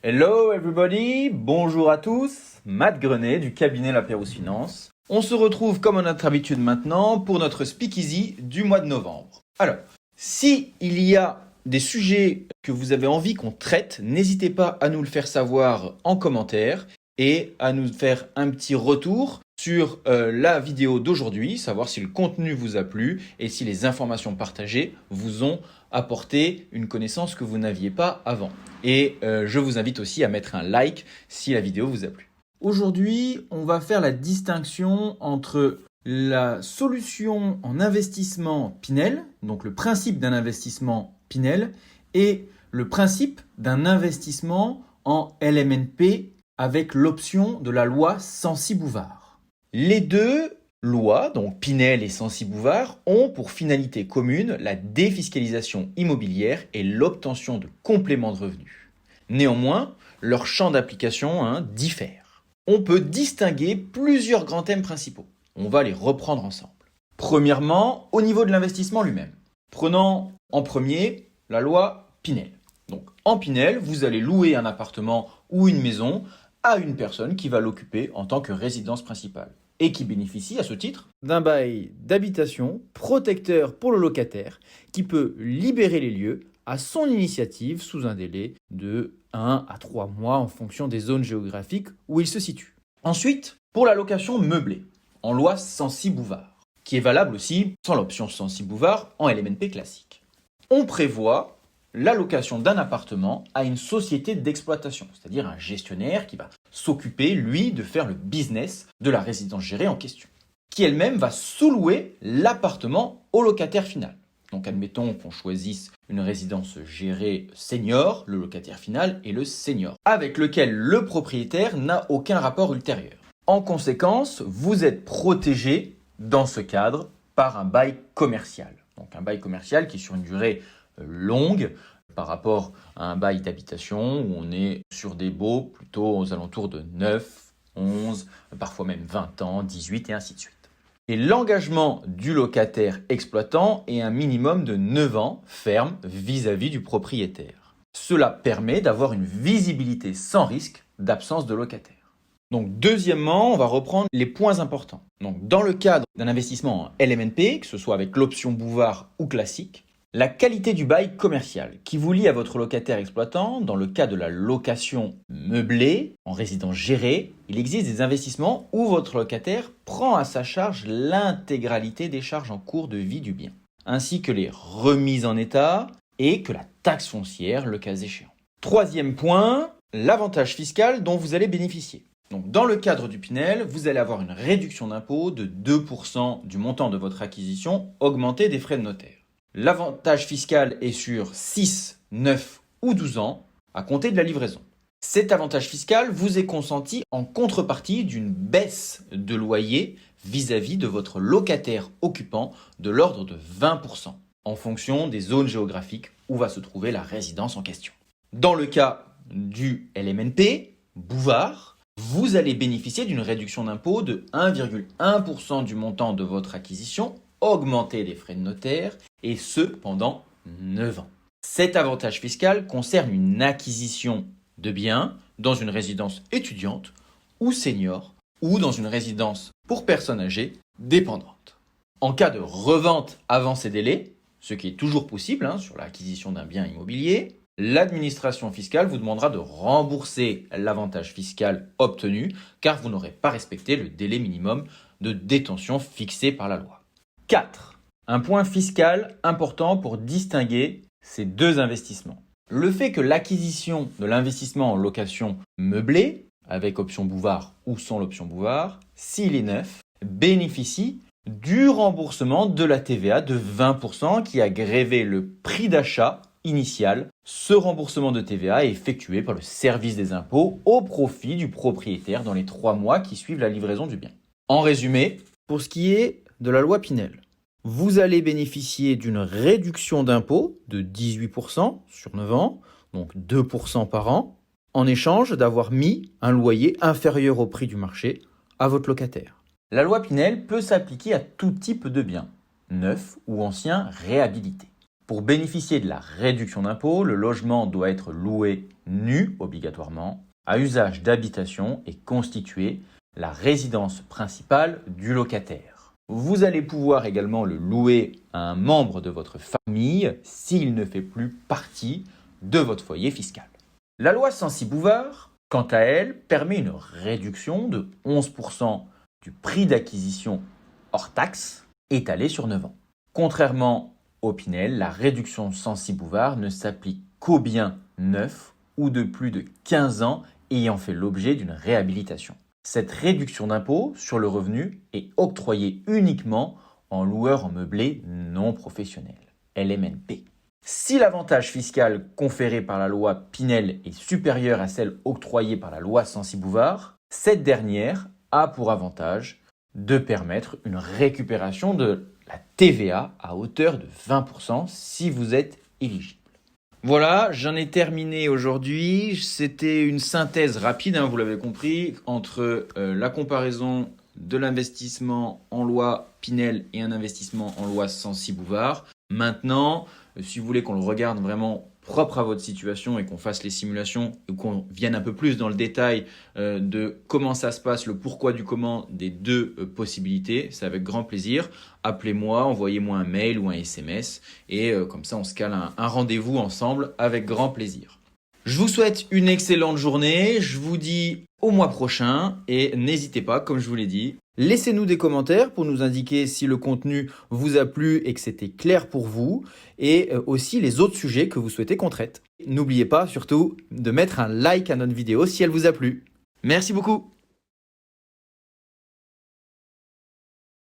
Hello everybody, bonjour à tous, Matt Grenet du cabinet La Pérouse Finance. On se retrouve comme à notre habitude maintenant pour notre speakeasy du mois de novembre. Alors, si il y a des sujets que vous avez envie qu'on traite, n'hésitez pas à nous le faire savoir en commentaire et à nous faire un petit retour sur la vidéo d'aujourd'hui, savoir si le contenu vous a plu et si les informations partagées vous ont apporté une connaissance que vous n'aviez pas avant. Et je vous invite aussi à mettre un like si la vidéo vous a plu. Aujourd'hui, on va faire la distinction entre la solution en investissement Pinel, donc le principe d'un investissement Pinel, et le principe d'un investissement en LMNP avec l'option de la loi Censi-Bouvard. Les deux lois, donc Pinel et Censi-Bouvard, ont pour finalité commune la défiscalisation immobilière et l'obtention de compléments de revenus. Néanmoins, leur champ d'application diffère. On peut distinguer plusieurs grands thèmes principaux. On va les reprendre ensemble. Premièrement, au niveau de l'investissement lui-même. Prenons en premier la loi Pinel. Donc, en Pinel, vous allez louer un appartement ou une maison à une personne qui va l'occuper en tant que résidence principale et qui bénéficie à ce titre d'un bail d'habitation protecteur pour le locataire qui peut libérer les lieux à son initiative sous un délai de 1 à 3 mois en fonction des zones géographiques où il se situe. Ensuite, pour la location meublée, en loi Censi-Bouvard, qui est valable aussi sans l'option Censi-Bouvard en LMNP classique. On prévoit la location d'un appartement à une société d'exploitation, c'est-à-dire un gestionnaire qui va s'occuper, lui, de faire le business de la résidence gérée en question, qui elle-même va sous-louer l'appartement au locataire final. Donc admettons qu'on choisisse une résidence gérée senior, le locataire final est le senior, avec lequel le propriétaire n'a aucun rapport ultérieur. En conséquence, vous êtes protégé dans ce cadre par un bail commercial. Donc un bail commercial qui est sur une durée longue par rapport à un bail d'habitation où on est sur des baux plutôt aux alentours de 9, 11, parfois même 20 ans, 18 et ainsi de suite. Et l'engagement du locataire exploitant est un minimum de 9 ans ferme vis-à-vis du propriétaire. Cela permet d'avoir une visibilité sans risque d'absence de locataire. Donc deuxièmement, on va reprendre les points importants. Donc dans le cadre d'un investissement en LMNP, que ce soit avec l'option Bouvard ou classique, la qualité du bail commercial qui vous lie à votre locataire exploitant, dans le cas de la location meublée en résidence gérée, il existe des investissements où votre locataire prend à sa charge l'intégralité des charges en cours de vie du bien, ainsi que les remises en état et que la taxe foncière, le cas échéant. Troisième point, l'avantage fiscal dont vous allez bénéficier. Donc, dans le cadre du Pinel, vous allez avoir une réduction d'impôt de 2% du montant de votre acquisition augmenté des frais de notaire. L'avantage fiscal est sur 6, 9 ou 12 ans à compter de la livraison. Cet avantage fiscal vous est consenti en contrepartie d'une baisse de loyer vis-à-vis de votre locataire occupant de l'ordre de 20% en fonction des zones géographiques où va se trouver la résidence en question. Dans le cas du LMNP, Bouvard, vous allez bénéficier d'une réduction d'impôt de 1,1% du montant de votre acquisition augmenter des frais de notaire, et ce pendant 9 ans. Cet avantage fiscal concerne une acquisition de biens dans une résidence étudiante ou senior, ou dans une résidence pour personnes âgées dépendantes. En cas de revente avant ces délais, ce qui est toujours possible sur l'acquisition d'un bien immobilier, l'administration fiscale vous demandera de rembourser l'avantage fiscal obtenu, car vous n'aurez pas respecté le délai minimum de détention fixé par la loi. 4. Un point fiscal important pour distinguer ces deux investissements. Le fait que l'acquisition de l'investissement en location meublée, avec option Bouvard ou sans l'option Bouvard, s'il est neuf, bénéficie du remboursement de la TVA de 20% qui a grévé le prix d'achat initial. Ce remboursement de TVA est effectué par le service des impôts au profit du propriétaire dans les 3 mois qui suivent la livraison du bien. En résumé, pour ce qui est de la loi Pinel, vous allez bénéficier d'une réduction d'impôt de 18% sur 9 ans, donc 2% par an, en échange d'avoir mis un loyer inférieur au prix du marché à votre locataire. La loi Pinel peut s'appliquer à tout type de biens, neufs ou anciens réhabilités. Pour bénéficier de la réduction d'impôt, le logement doit être loué nu obligatoirement, à usage d'habitation et constituer la résidence principale du locataire. Vous allez pouvoir également le louer à un membre de votre famille s'il ne fait plus partie de votre foyer fiscal. La loi Censi-Bouvard, quant à elle, permet une réduction de 11% du prix d'acquisition hors taxe étalé sur 9 ans. Contrairement au Pinel, la réduction Censi-Bouvard ne s'applique qu'aux biens neufs ou de plus de 15 ans ayant fait l'objet d'une réhabilitation. Cette réduction d'impôt sur le revenu est octroyée uniquement en loueur en meublé non professionnel, LMNP. Si l'avantage fiscal conféré par la loi Pinel est supérieur à celle octroyée par la loi Censi-Bouvard, cette dernière a pour avantage de permettre une récupération de la TVA à hauteur de 20% si vous êtes éligible. Voilà, j'en ai terminé aujourd'hui. C'était une synthèse rapide, vous l'avez compris, entre la comparaison de l'investissement en loi Pinel et un investissement en loi Censi-Bouvard. Maintenant, si vous voulez qu'on le regarde vraiment propre à votre situation et qu'on fasse les simulations ou qu'on vienne un peu plus dans le détail de comment ça se passe, le pourquoi du comment des deux possibilités, c'est avec grand plaisir. Appelez-moi, envoyez-moi un mail ou un SMS et comme ça on se cale un rendez-vous ensemble avec grand plaisir. Je vous souhaite une excellente journée, je vous dis au mois prochain et n'hésitez pas, comme je vous l'ai dit, laissez-nous des commentaires pour nous indiquer si le contenu vous a plu et que c'était clair pour vous et aussi les autres sujets que vous souhaitez qu'on traite. N'oubliez pas surtout de mettre un like à notre vidéo si elle vous a plu. Merci beaucoup.